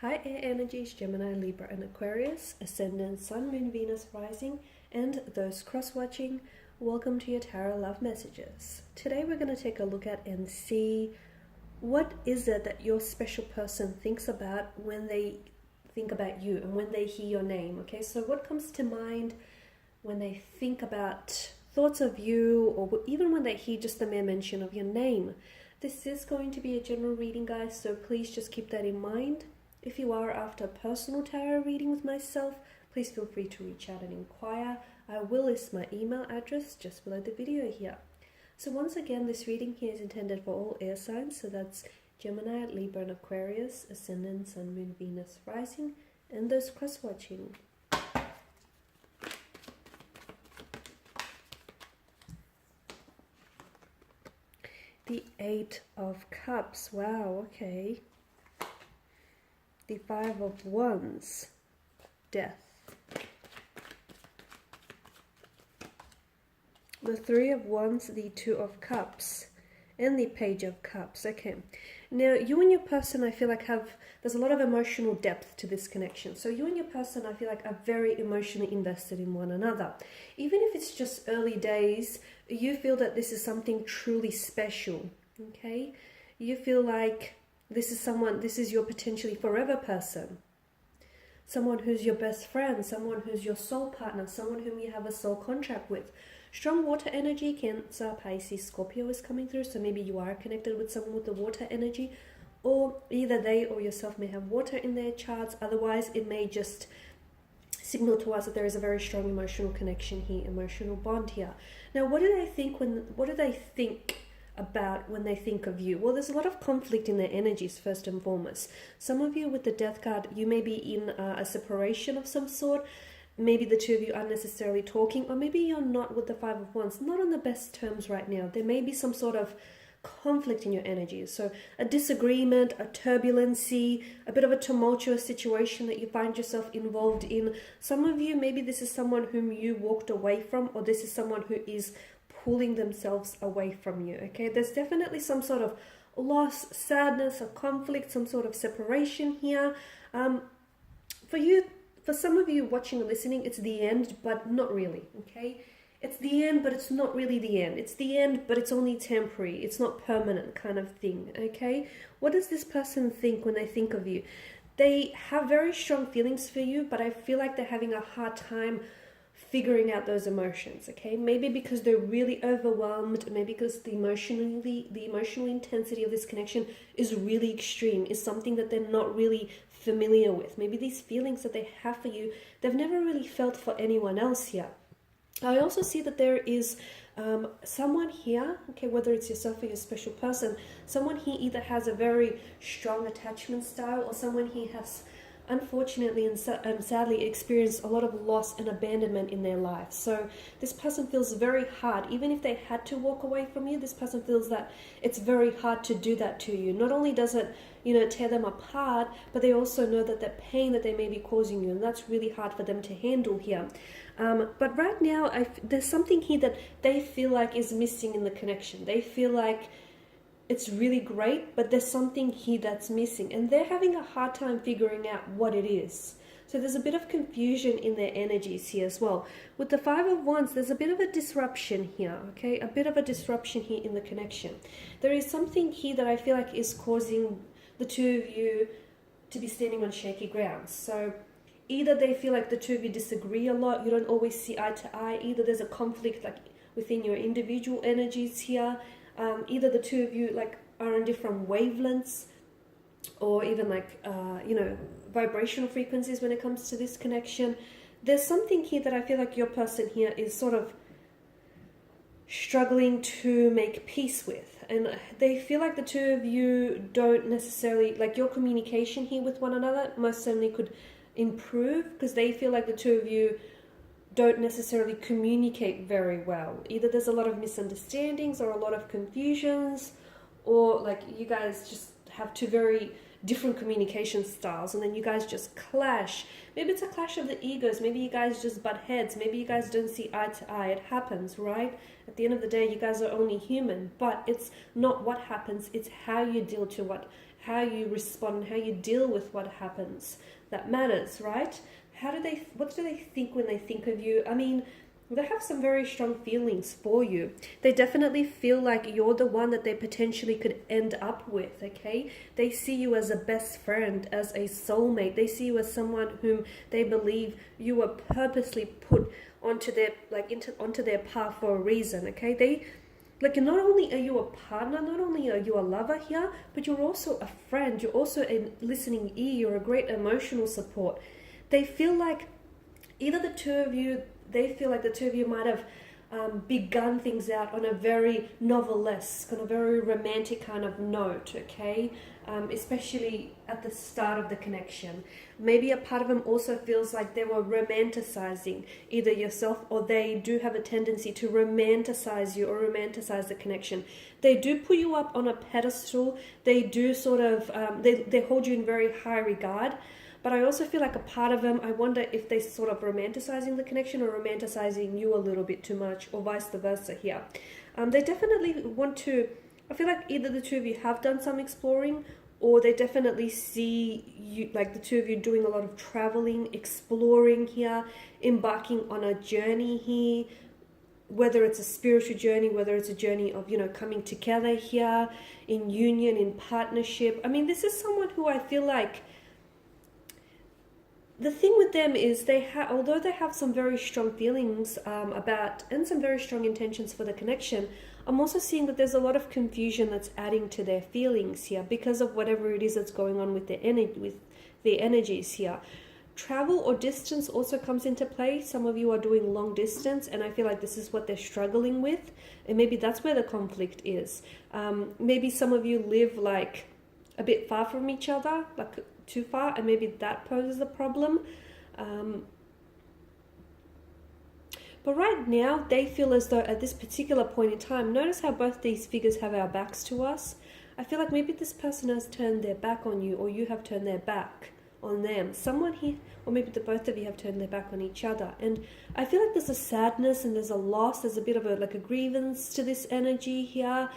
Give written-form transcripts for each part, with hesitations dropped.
Hi Air Energies, Gemini, Libra and Aquarius, Ascendant, Sun, Moon, Venus, Rising, and those cross-watching, welcome to your Tarot Love Messages. Today we're going to take a look at and see what is it that your special person thinks about when they think about you and when they hear your name. Okay, so what comes to mind when they think about thoughts of you, or even when they hear just the mere mention of your name? This is going to be a general reading, guys, so please just keep that in mind. If you are after a personal tarot reading with myself, please feel free to reach out and inquire. I will list my email address just below the video here. So once again, this reading here is intended for all air signs, so that's Gemini, Libra and Aquarius, Ascendant, Sun, Moon, Venus, Rising, and those cross-watching. The Eight of Cups, wow, okay. The Five of Wands, Death. The Three of Wands, the Two of Cups, and the Page of Cups. Okay, now you and your person, I feel like there's a lot of emotional depth to this connection. So you and your person, I feel like, are very emotionally invested in one another. Even if it's just early days, you feel that this is something truly special, okay? You feel like this is your potentially forever person. Someone who's your best friend, someone who's your soul partner, someone whom you have a soul contract with. Strong water energy, Cancer, Pisces, Scorpio is coming through, so maybe you are connected with someone with the water energy, or either they or yourself may have water in their charts. Otherwise, it may just signal to us that there is a very strong emotional connection here, emotional bond here. Now, what do they think about when they think of you? Well, there's a lot of conflict in their energies, first and foremost. Some of you with the Death card, you may be in a separation of some sort. Maybe the two of you aren't necessarily talking, or maybe you're not with the Five of Wands, not on the best terms right now. There may be some sort of conflict in your energies. So a disagreement, a turbulency, a bit of a tumultuous situation that you find yourself involved in. Some of you, maybe this is someone whom you walked away from, or this is someone who is pulling themselves away from you, okay? There's definitely some sort of loss, sadness, or conflict, some sort of separation here. For some of you watching or listening, it's the end, but not really, okay? It's the end, but it's not really the end. It's the end, but it's only temporary. It's not permanent kind of thing, okay? What does this person think when they think of you? They have very strong feelings for you, but I feel like they're having a hard time figuring out those emotions, okay? Maybe because they're really overwhelmed, maybe because the emotional intensity of this connection is really extreme, is something that they're not really familiar with. Maybe these feelings that they have for you, they've never really felt for anyone else here. I also see that there is someone here, okay, whether it's yourself or your special person, someone here either has a very strong attachment style, or someone here has unfortunately and sadly experienced a lot of loss and abandonment in their life. So this person feels very hard, even if they had to walk away from you, this person feels that it's very hard to do that to you. Not only does it, tear them apart, but they also know that the pain that they may be causing you, and that's really hard for them to handle here. But right now, there's something here that they feel like is missing in the connection. They feel like it's really great, but there's something here that's missing, and they're having a hard time figuring out what it is. So there's a bit of confusion in their energies here as well. With the Five of Wands, there's a bit of a disruption here, okay? A bit of a disruption here in the connection. There is something here that I feel like is causing the two of you to be standing on shaky ground. So either they feel like the two of you disagree a lot, you don't always see eye to eye, either there's a conflict like within your individual energies here, either the two of you like are on different wavelengths, or even like vibrational frequencies when it comes to this connection. There's something here that I feel like your person here is sort of struggling to make peace with, and they feel like the two of you don't necessarily, like, your communication here with one another most certainly could improve, because they feel like the two of you don't necessarily communicate very well. Either there's a lot of misunderstandings or a lot of confusions, or like you guys just have two very different communication styles, and then you guys just clash. Maybe it's a clash of the egos, maybe you guys just butt heads, maybe you guys don't see eye to eye. It happens, right? At the end of the day, you guys are only human, but it's not what happens, it's how you deal to how you respond, how you deal with what happens that matters, right? What do they think when they think of you? I mean, they have some very strong feelings for you. They definitely feel like you're the one that they potentially could end up with, okay? They see you as a best friend, as a soulmate. They see you as someone whom they believe you were purposely put onto their onto their path for a reason, okay? They like, not only are you a partner, not only are you a lover here, but you're also a friend. You're also a listening ear. You're a great emotional support. They feel like either the two of you, they feel like the two of you might have begun things out on a very novelesque, on a very romantic kind of note, okay? Especially at the start of the connection. Maybe a part of them also feels like they were romanticizing either yourself, or they do have a tendency to romanticize you or romanticize the connection. They do put you up on a pedestal. They do sort of, they hold you in very high regard. But I also feel like a part of them, I wonder if they're sort of romanticizing the connection or romanticizing you a little bit too much, or vice versa here. They definitely want to, I feel like either the two of you have done some exploring, or they definitely see you, like the two of you doing a lot of traveling, exploring here, embarking on a journey here, whether it's a spiritual journey, whether it's a journey of, you know, coming together here in union, in partnership. I mean, this is someone who I feel like, the thing with them is although they have some very strong feelings about, and some very strong intentions for the connection, I'm also seeing that there's a lot of confusion that's adding to their feelings here because of whatever it is that's going on with their energies here. Travel or distance also comes into play. Some of you are doing long distance, and I feel like this is what they're struggling with, and maybe that's where the conflict is. Maybe some of you live like a bit far from each other, like too far, and maybe that poses a problem. But right now, they feel as though at this particular point in time, notice how both these figures have our backs to us. I feel like maybe this person has turned their back on you, or you have turned their back on them. Someone here, or maybe the both of you have turned their back on each other. And I feel like there's a sadness and there's a loss. There's a bit of a grievance to this energy here.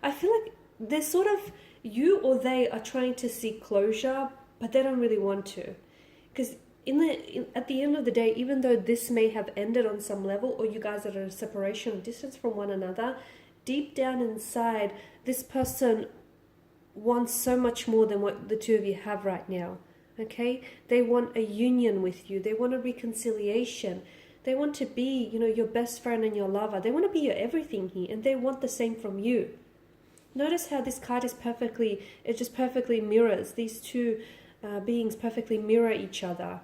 I feel like there's sort of, you or they are trying to seek closure, but they don't really want to, because at the end of the day, even though this may have ended on some level, or you guys are at a separation or distance from one another, deep down inside, this person wants so much more than what the two of you have right now, okay? They want a union with you. They want a reconciliation. They want to be, you know, your best friend and your lover. They want to be your everything here, and they want the same from you. Notice how this card is just perfectly mirrors. These two beings perfectly mirror each other.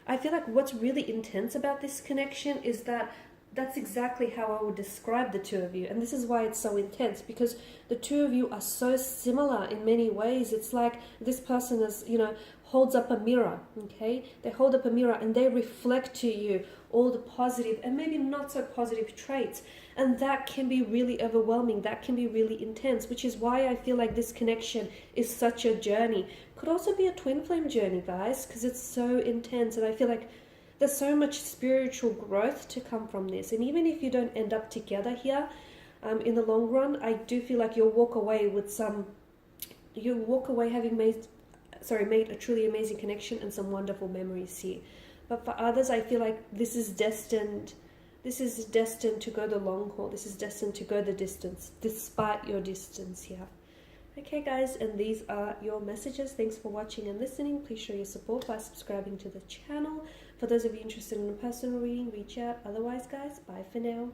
I feel like what's really intense about this connection is that that's exactly how I would describe the two of you. And this is why it's so intense, because the two of you are so similar in many ways. It's like this person is, you know, holds up a mirror, okay? They hold up a mirror and they reflect to you all the positive and maybe not so positive traits. And that can be really overwhelming. That can be really intense, which is why I feel like this connection is such a journey. Could also be a twin flame journey, guys, because it's so intense. And I feel like there's so much spiritual growth to come from this. And even if you don't end up together here, in the long run, I do feel like you'll walk away having made a truly amazing connection and some wonderful memories here. But for others, I feel like this is destined to go the long haul. This is destined to go the distance, despite your distance here. Okay, guys, and these are your messages. Thanks for watching and listening. Please show your support by subscribing to the channel. For those of you interested in a personal reading, reach out. Otherwise, guys, bye for now.